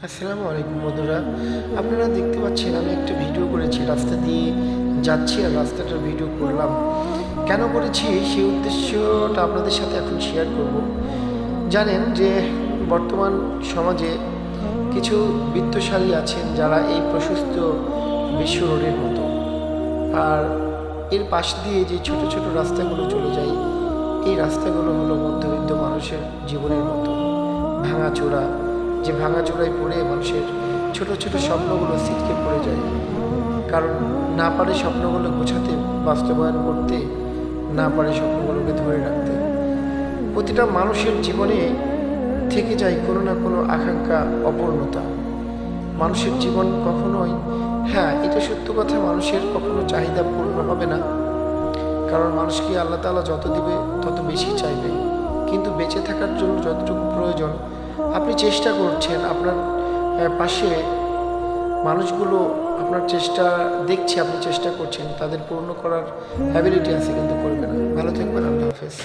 আসসালামু আলাইকুম বন্ধুরা, আপনারা দেখতে পাচ্ছেন আমি একটা ভিডিও করেছি, রাস্তা দিয়ে যাচ্ছি আর রাস্তাটার ভিডিও করলাম। কেন করেছি সেই উদ্দেশ্যটা আপনাদের সাথে এখন শেয়ার করব। জানেন যে বর্তমান সমাজে কিছু বিত্তশালী আছেন যারা এই প্রশস্ত বিশ্ব রোডের মতো, আর এর পাশ দিয়ে যে ছোট ছোট রাস্তাগুলো চলে যায়, এই রাস্তাগুলো হলো মধ্যবিত্ত মানুষের জীবনের মতো ভাঙাচোরা, যে ভাঙাচোরায় পড়ে মানুষের ছোট ছোট স্বপ্নগুলো ছিটকে পড়ে যায়, কারণ না পারে স্বপ্নগুলো গোছাতে, বাস্তবায়ন করতে, না পারে স্বপ্নগুলোকে ধরে রাখতে। প্রতিটা মানুষের জীবনে থেকে যায় কোনো না কোনো আকাঙ্ক্ষা, অপূর্ণতা। মানুষের জীবন কখনোই, হ্যাঁ এটা সত্য কথা, মানুষের কখনো চাহিদা পূর্ণ হবে না, কারণ মানুষকে আল্লাহ তাআলা যত দিবে তত বেশি চাইবে। কিন্তু বেঁচে থাকার জন্য যতটুকু প্রয়োজন আপনি চেষ্টা করছেন, আপনার পাশে মানুষগুলো আপনার চেষ্টা দেখছে, আপনি চেষ্টা করছেন, তাদের পূর্ণ করার অ্যাবিলিটি আছে কিন্তু করবে না। ভালো থাকবেন, আল্লাহ হাফেজ।